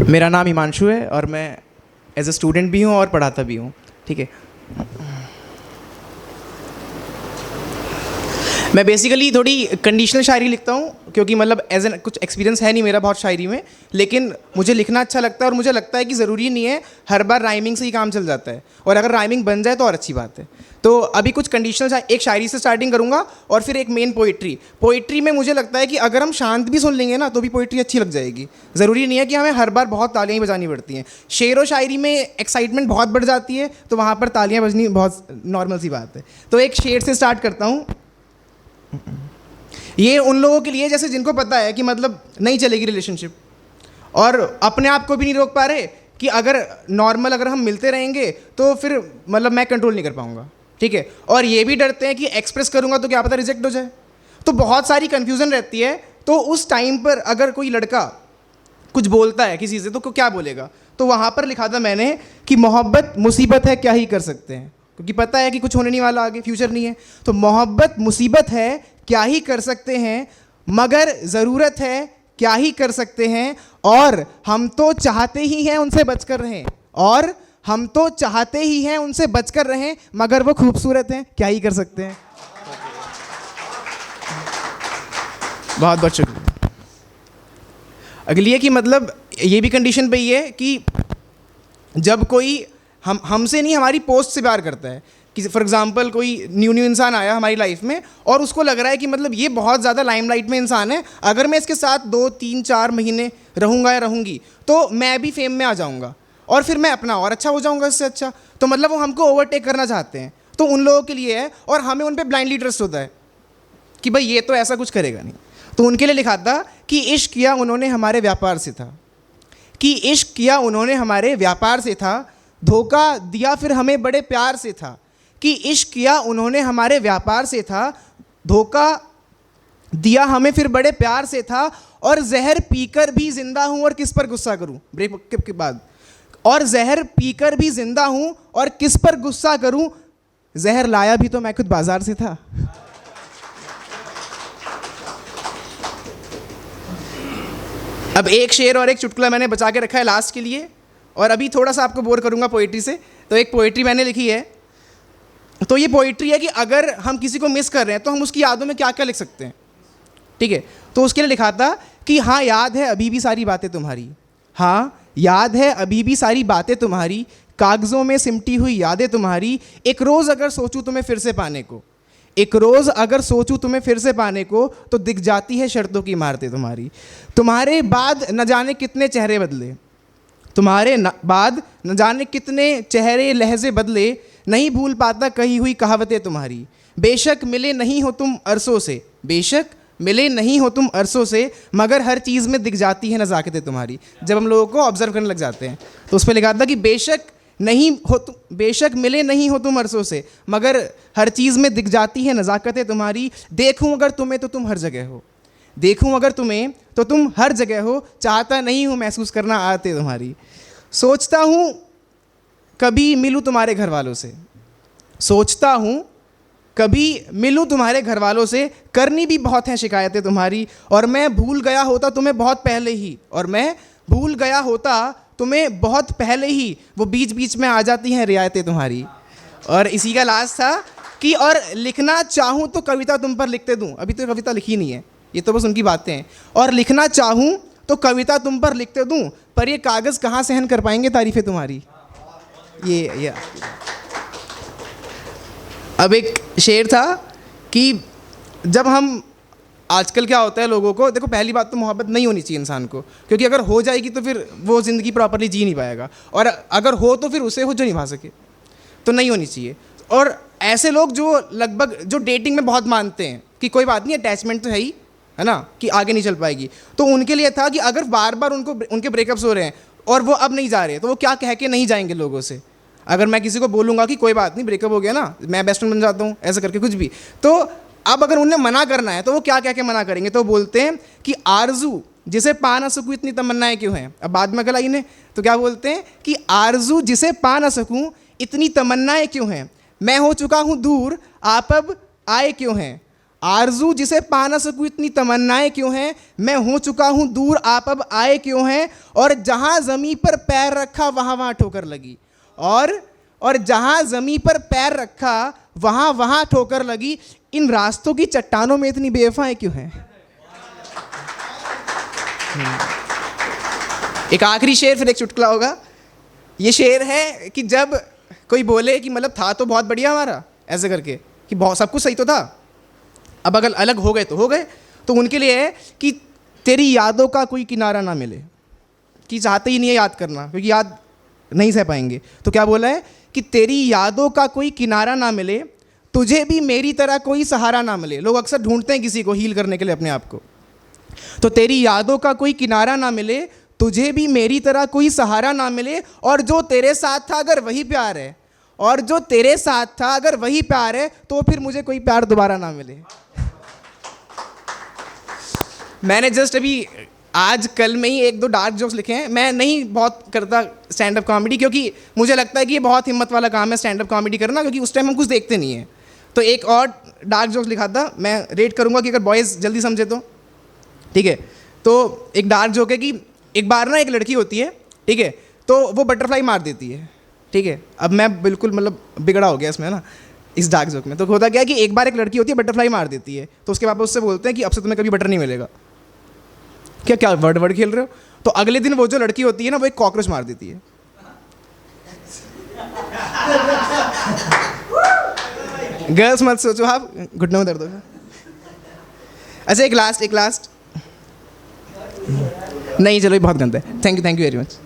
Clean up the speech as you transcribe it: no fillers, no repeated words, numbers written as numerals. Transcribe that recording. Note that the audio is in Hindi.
मेरा नाम हिमांशु है और मैं एज ए स्टूडेंट भी हूँ और पढ़ाता भी हूँ। ठीक है, मैं बेसिकली थोड़ी कंडीशनल शायरी लिखता हूँ क्योंकि मतलब एज एन कुछ एक्सपीरियंस है नहीं मेरा बहुत शायरी में, लेकिन मुझे लिखना अच्छा लगता है और मुझे लगता है कि ज़रूरी नहीं है हर बार राइमिंग से ही काम चल जाता है, और अगर राइमिंग बन जाए तो और अच्छी बात है। तो अभी कुछ कंडीशनल एक शायरी से स्टार्टिंग करूँगा और फिर एक मेन पोइट्री में मुझे लगता है कि अगर हम शांत भी सुन लेंगे ना तो भी पोइट्री अच्छी लग जाएगी। ज़रूरी नहीं है कि हमें हर बार बहुत तालियाँ ही बजानी पड़ती हैं। शेर व शायरी में एक्साइटमेंट बहुत बढ़ जाती है तो वहाँ पर तालियाँ बजनी बहुत नॉर्मल सी बात है। तो एक शेर से स्टार्ट करता हूँ। ये उन लोगों के लिए जैसे जिनको पता है कि मतलब नहीं चलेगी रिलेशनशिप और अपने आप को भी नहीं रोक पा रहे कि अगर हम मिलते रहेंगे तो फिर मतलब मैं कंट्रोल नहीं कर पाऊंगा। ठीक है, और ये भी डरते हैं कि एक्सप्रेस करूंगा तो क्या पता रिजेक्ट हो जाए, तो बहुत सारी कन्फ्यूज़न रहती है। तो उस टाइम पर अगर कोई लड़का कुछ बोलता है किसी से तो क्या बोलेगा, तो वहाँ पर लिखा था मैंने कि मोहब्बत मुसीबत है क्या ही कर सकते हैं, क्योंकि पता है कि कुछ होने नहीं वाला, आगे फ्यूचर नहीं है। तो मोहब्बत मुसीबत है क्या ही कर सकते हैं, मगर ज़रूरत है क्या ही कर सकते हैं, और हम तो चाहते ही हैं उनसे बचकर रहें, और हम तो चाहते ही हैं उनसे बचकर रहें, मगर वो खूबसूरत हैं क्या ही कर सकते हैं। बहुत बहुत शुक्रिया। अगली है कि मतलब ये भी कंडीशन पे ही है कि जब कोई हमसे नहीं हमारी पोस्ट से प्यार करता है, कि फॉर एग्जांपल कोई न्यू इंसान आया हमारी लाइफ में और उसको लग रहा है कि मतलब ये बहुत ज़्यादा लाइमलाइट में इंसान है, अगर मैं इसके साथ 2, 3, 4 महीने रहूँगा या रहूँगी तो मैं भी फेम में आ जाऊँगा और फिर मैं अपना और अच्छा हो जाऊँगा इससे अच्छा। तो मतलब वो हमको ओवरटेक करना चाहते हैं, तो उन लोगों के लिए है, और हमें उन पर ब्लाइंडली ट्रस्ट होता है कि भाई ये तो ऐसा कुछ करेगा नहीं। तो उनके लिए लिखा था कि इश्क किया उन्होंने हमारे व्यापार से था, कि इश्क किया उन्होंने हमारे व्यापार से था, धोखा दिया फिर हमें बड़े प्यार से था, कि इश्क किया उन्होंने हमारे व्यापार से था, धोखा दिया हमें फिर बड़े प्यार से था, और जहर पीकर भी जिंदा हूँ और किस पर गुस्सा करूँ, ब्रेकअप के बाद, और जहर पीकर भी जिंदा हूँ और किस पर गुस्सा करूँ, जहर लाया भी तो मैं खुद बाजार से था। अब एक शेर और एक चुटकुला मैंने बचा के रखा है लास्ट के लिए, और अभी थोड़ा सा आपको बोर करूँगा पोइट्री से। तो एक पोइट्री मैंने लिखी है, तो ये पोइट्री है कि अगर हम किसी को मिस कर रहे हैं तो हम उसकी यादों में क्या क्या लिख सकते हैं। ठीक है, तो उसके लिए लिखा था कि हाँ याद है अभी भी सारी बातें तुम्हारी, हाँ याद है अभी भी सारी बातें तुम्हारी, कागज़ों में सिमटी हुई यादें तुम्हारी, एक रोज़ अगर सोचूं तुम्हें फिर से पाने को, एक रोज़ अगर सोचूं तुम्हें फिर से पाने को, तो दिख जाती है शर्तों की इमारतें तुम्हारी। तुम्हारे बाद न जाने कितने चेहरे बदले, तुम्हारे बाद न जाने कितने चेहरे लहजे बदले, नहीं भूल पाता कही हुई कहावतें तुम्हारी, बेशक मिले नहीं हो तुम अरसों से, बेशक मिले नहीं हो तुम अरसों से, मगर हर चीज़ में दिख जाती है नज़ाकतें तुम्हारी। जब हम लोगों को ऑब्जर्व करने लग जाते हैं तो उस पर लिखा था कि बेशक मिले नहीं हो तुम अरसों से, मगर हर चीज़ में दिख जाती है नज़ाकतें तुम्हारी, देखूं अगर तुम्हें तो तुम हर जगह हो, देखूं अगर तुम्हें तो तुम हर जगह हो, चाहता नहीं हूँ महसूस करना आते तुम्हारी, सोचता हूँ कभी मिलूँ तुम्हारे घर वालों से, सोचता हूँ कभी मिलूँ तुम्हारे घर वालों से, करनी भी बहुत हैं शिकायतें तुम्हारी, और मैं भूल गया होता तुम्हें बहुत पहले ही, और मैं भूल गया होता तुम्हें बहुत पहले ही, वो बीच बीच में आ जाती हैं रियायतें तुम्हारी। और इसी का लास्ट था कि और लिखना चाहूँ तो कविता तुम पर लिखते दूँ, अभी तो कविता लिखी नहीं है, ये तो बस उनकी बातें हैं, और लिखना चाहूँ तो कविता तुम पर लिखते दूँ, पर ये कागज़ कहाँ सहन कर पाएंगे तारीफ़ें तुम्हारी। ये अब एक शेर था कि जब हम आजकल क्या होता है लोगों को, देखो पहली बात तो मोहब्बत नहीं होनी चाहिए इंसान को, क्योंकि अगर हो जाएगी तो फिर वो ज़िंदगी प्रॉपरली जी नहीं पाएगा, और अगर हो तो फिर उसे हो जो निभा सके, तो नहीं होनी चाहिए। और ऐसे लोग जो लगभग जो डेटिंग में बहुत मानते हैं कि कोई बात नहीं अटैचमेंट तो है ही, है ना, कि आगे नहीं चल पाएगी, तो उनके लिए था कि अगर बार बार उनके ब्रेकअप्स हो रहे हैं और वो अब नहीं जा रहे, तो वो क्या कह के नहीं जाएंगे लोगों से। अगर मैं किसी को बोलूँगा कि कोई बात नहीं ब्रेकअप हो गया ना, मैं बेस्ट फ्रेंड बन जाता हूँ, ऐसा करके कुछ भी, तो अब अगर उन्हें मना करना है तो वो क्या कह के मना करेंगे, तो बोलते हैं कि आरजू जिसे पा ना सकूँ इतनी तमन्नाएं क्यों हैं। अब बाद में अगला इन्हें तो क्या बोलते हैं कि आरजू जिसे पा ना सकूँ इतनी तमन्नाएं क्यों हैं, मैं हो चुका हूँ दूर आप अब आए क्यों हैं, आरजू जिसे पा न सकूं इतनी तमन्नाएं क्यों हैं, मैं हो चुका हूं दूर आप अब आए क्यों हैं, और जहां ज़मीं पर पैर रखा वहां वहां ठोकर लगी, और जहां ज़मीं पर पैर रखा वहां वहां ठोकर लगी, इन रास्तों की चट्टानों में इतनी बेवफाएं क्यों हैं। एक आखिरी शेर फिर एक चुटकुला होगा। ये शेर है कि जब कोई बोले कि मतलब था तो बहुत बढ़िया हमारा, ऐसे करके कि बहुत सब कुछ सही तो था, अब अगर अलग हो गए तो हो गए, तो उनके लिए है कि तेरी यादों का कोई किनारा ना मिले, कि चाहते ही नहीं है याद करना क्योंकि याद नहीं सह पाएंगे, तो क्या बोला है कि तेरी यादों का कोई किनारा ना मिले, तुझे भी मेरी तरह कोई सहारा ना मिले। लोग अक्सर ढूंढते हैं किसी को हील करने के लिए अपने आप को, तो तेरी यादों का कोई किनारा ना मिले, तुझे भी मेरी तरह कोई सहारा ना मिले, और जो तेरे साथ था अगर वही प्यार है, और जो तेरे साथ था अगर वही प्यार है, तो फिर मुझे कोई प्यार दोबारा ना मिले। मैंने जस्ट अभी आज कल में ही एक दो डार्क जोक्स लिखे हैं। मैं नहीं बहुत करता स्टैंड अप कॉमेडी, क्योंकि मुझे लगता है कि ये बहुत हिम्मत वाला काम है स्टैंड अप कॉमेडी करना, क्योंकि उस टाइम हम कुछ देखते नहीं हैं। तो एक और डार्क जोक्स लिखा था, मैं रेट करूँगा कि अगर बॉयज़ जल्दी समझे तो ठीक है। तो एक डार्क जोक है कि एक बार ना एक लड़की होती है, ठीक है, तो वो बटरफ्लाई मार देती है, ठीक है। अब मैं बिल्कुल मतलब बिगड़ा हो गया इसमें ना, इस डार्क जोक में। तो होता क्या है कि एक बार एक लड़की होती है, बटरफ्लाई मार देती है, तो उसके पापा उससे बोलते हैं कि अब से तुम्हें कभी बटर नहीं मिलेगा। क्या क्या वर्ड खेल रहे हो। तो अगले दिन वो जो लड़की होती है ना, वो एक कॉकरोच मार देती है। गर्ल्स मत सोचो आप, घुटनों में दर्द होगा। अच्छा एक लास्ट नहीं, चलो ये बहुत गंदा है। Thank you very much.